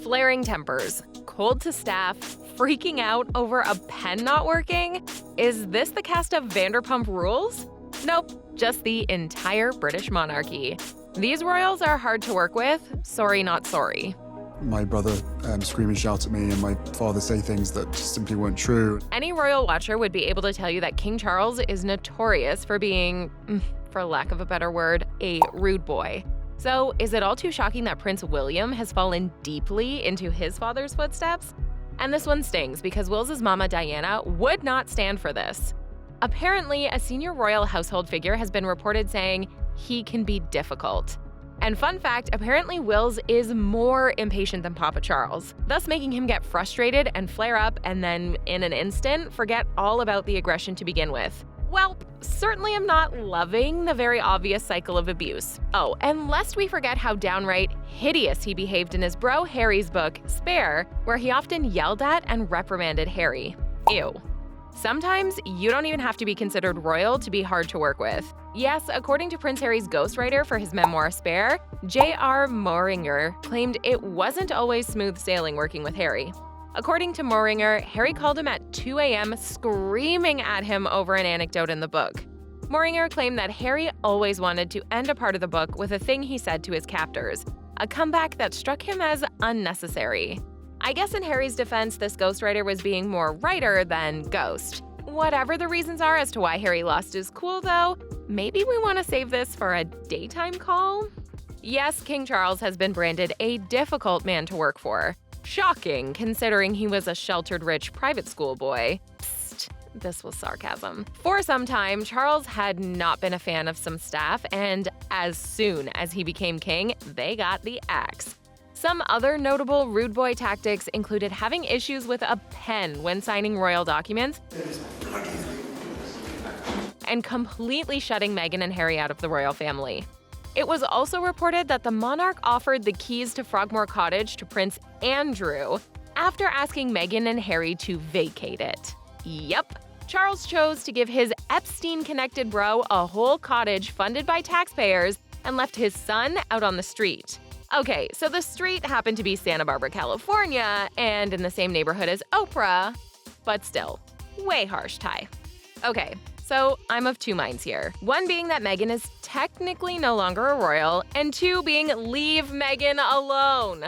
Flaring tempers, cold to staff, freaking out over a pen not working? Is this the cast of Vanderpump Rules? Nope, just the entire British monarchy. These royals are hard to work with. Sorry, not sorry. My brother scream and shout at me, and my father say things that just simply weren't true. Any royal watcher would be able to tell you that King Charles is notorious for being, for lack of a better word, a rude boy. So is it all too shocking that Prince William has fallen deeply into his father's footsteps? And this one stings because Will's mama Diana would not stand for this. Apparently, a senior royal household figure has been reported saying he can be difficult. And fun fact, apparently Will's is more impatient than Papa Charles, thus making him get frustrated and flare up and then, in an instant, forget all about the aggression to begin with. Well, certainly am not loving the very obvious cycle of abuse. Oh, and lest we forget how downright hideous he behaved in his bro Harry's book, Spare, where he often yelled at and reprimanded Harry. Ew. Sometimes you don't even have to be considered royal to be hard to work with. Yes, according to Prince Harry's ghostwriter for his memoir Spare, J.R. Moehringer claimed it wasn't always smooth sailing working with Harry. According to Moehringer, Harry called him at 2 a.m. screaming at him over an anecdote in the book. Moehringer claimed that Harry always wanted to end a part of the book with a thing he said to his captors, a comeback that struck him as unnecessary. I guess in Harry's defense, this ghostwriter was being more writer than ghost. Whatever the reasons are as to why Harry lost his cool, though, maybe we want to save this for a daytime call? Yes, King Charles has been branded a difficult man to work for. Shocking, considering he was a sheltered rich private school boy. Psst, this was sarcasm. For some time, Charles had not been a fan of some staff, and as soon as he became king, they got the axe. Some other notable rude boy tactics included having issues with a pen when signing royal documents and completely shutting Meghan and Harry out of the royal family. It was also reported that the monarch offered the keys to Frogmore Cottage to Prince Andrew after asking Meghan and Harry to vacate it. Yep, Charles chose to give his Epstein-connected bro a whole cottage funded by taxpayers and left his son out on the street. Okay, so the street happened to be Santa Barbara, California, and in the same neighborhood as Oprah, but still, way harsh, Ty. Okay, so I'm of two minds here. One being that Meghan is technically no longer a royal, and two being leave Meghan alone.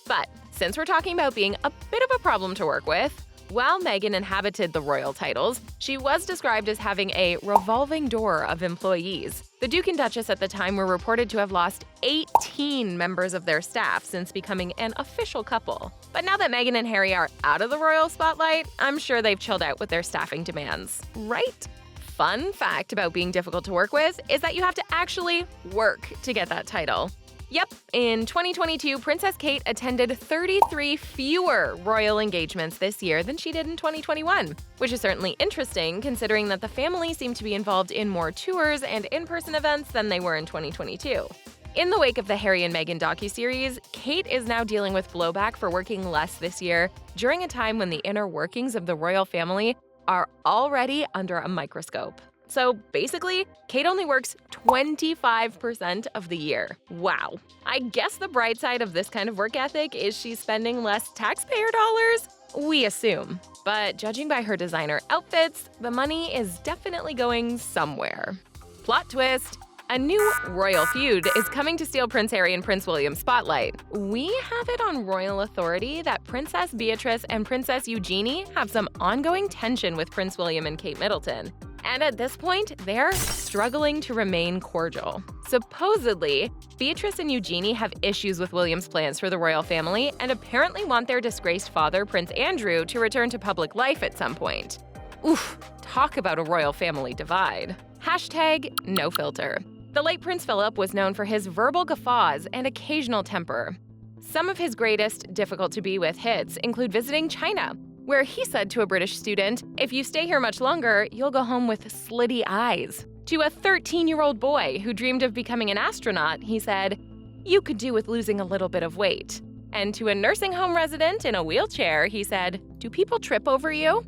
But since we're talking about being a bit of a problem to work with, while Meghan inhabited the royal titles, she was described as having a revolving door of employees. The Duke and Duchess at the time were reported to have lost 18 members of their staff since becoming an official couple. But now that Meghan and Harry are out of the royal spotlight, I'm sure they've chilled out with their staffing demands, right? Fun fact about being difficult to work with is that you have to actually work to get that title. Yep, in 2022, Princess Kate attended 33 fewer royal engagements this year than she did in 2021, which is certainly interesting considering that the family seemed to be involved in more tours and in-person events than they were in 2022. In the wake of the Harry and Meghan docuseries, Kate is now dealing with blowback for working less this year during a time when the inner workings of the royal family are already under a microscope. So basically, Kate only works 25% of the year. Wow. I guess the bright side of this kind of work ethic is she's spending less taxpayer dollars? We assume. But judging by her designer outfits, the money is definitely going somewhere. Plot twist. A new royal feud is coming to steal Prince Harry and Prince William's spotlight. We have it on royal authority that Princess Beatrice and Princess Eugenie have some ongoing tension with Prince William and Kate Middleton. And at this point, they're struggling to remain cordial. Supposedly, Beatrice and Eugenie have issues with William's plans for the royal family and apparently want their disgraced father, Prince Andrew, to return to public life at some point. Oof, talk about a royal family divide. #NoFilter. The late Prince Philip was known for his verbal guffaws and occasional temper. Some of his greatest difficult-to-be-with hits include visiting China, where he said to a British student, "If you stay here much longer, you'll go home with slitty eyes." To a 13-year-old boy who dreamed of becoming an astronaut, he said, "You could do with losing a little bit of weight." And to a nursing home resident in a wheelchair, he said, "Do people trip over you?"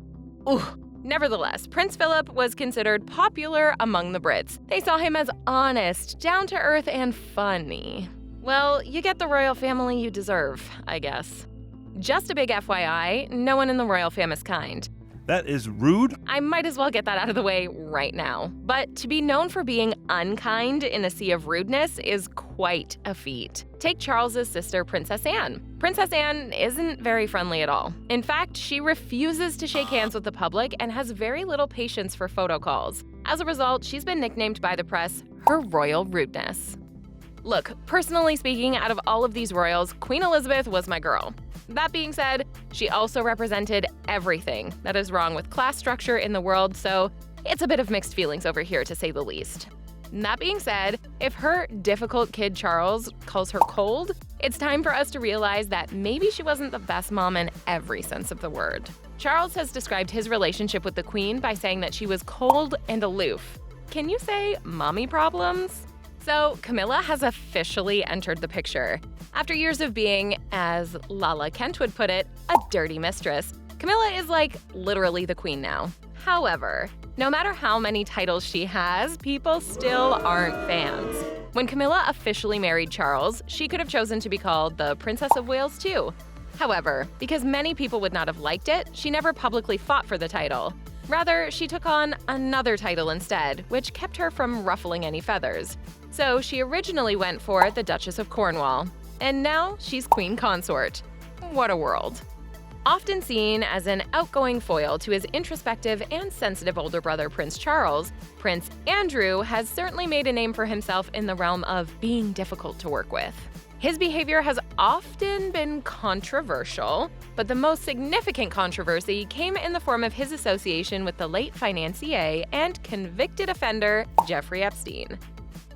Ooh. Nevertheless, Prince Philip was considered popular among the Brits. They saw him as honest, down-to-earth, and funny. Well, you get the royal family you deserve, I guess. Just a big FYI, no one in the royal fam is kind. That is rude. I might as well get that out of the way right now. But to be known for being unkind in a sea of rudeness is quite a feat. Take Charles's sister, Princess Anne. Princess Anne isn't very friendly at all. In fact, she refuses to shake hands with the public and has very little patience for photo calls. As a result, she's been nicknamed by the press her royal rudeness. Look, personally speaking, out of all of these royals, Queen Elizabeth was my girl. That being said, she also represented everything that is wrong with class structure in the world, so it's a bit of mixed feelings over here to say the least. That being said, if her difficult kid Charles calls her cold, it's time for us to realize that maybe she wasn't the best mom in every sense of the word. Charles has described his relationship with the Queen by saying that she was cold and aloof. Can you say mommy problems? So Camilla has officially entered the picture. After years of being, as Lala Kent would put it, a dirty mistress, Camilla is like literally the queen now. However, no matter how many titles she has, people still aren't fans. When Camilla officially married Charles, she could have chosen to be called the Princess of Wales too. However, because many people would not have liked it, she never publicly fought for the title. Rather, she took on another title instead, which kept her from ruffling any feathers. So she originally went for the Duchess of Cornwall, and now she's Queen Consort. What a world. Often seen as an outgoing foil to his introspective and sensitive older brother Prince Charles, Prince Andrew has certainly made a name for himself in the realm of being difficult to work with. His behavior has often been controversial, but the most significant controversy came in the form of his association with the late financier and convicted offender Jeffrey Epstein.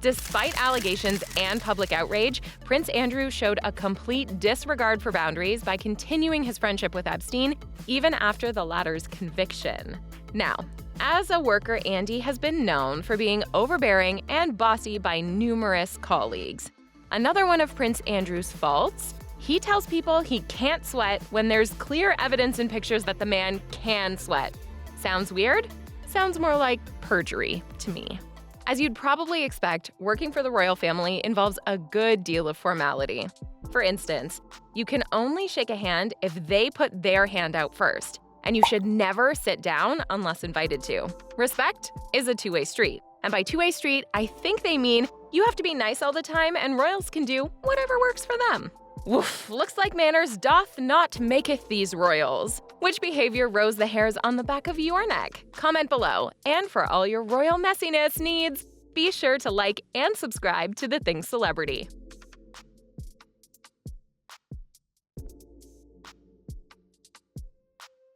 Despite allegations and public outrage, Prince Andrew showed a complete disregard for boundaries by continuing his friendship with Epstein even after the latter's conviction. Now, as a worker, Andy has been known for being overbearing and bossy by numerous colleagues. Another one of Prince Andrew's faults? He tells people he can't sweat when there's clear evidence in pictures that the man can sweat. Sounds weird? Sounds more like perjury to me. As you'd probably expect, working for the royal family involves a good deal of formality. For instance, you can only shake a hand if they put their hand out first, and you should never sit down unless invited to. Respect is a two-way street. And by two-way street, I think they mean you have to be nice all the time and royals can do whatever works for them. Woof, looks like manners doth not maketh these royals. Which behavior rose the hairs on the back of your neck? Comment below. And for all your royal messiness needs, be sure to like and subscribe to The Thing Celebrity.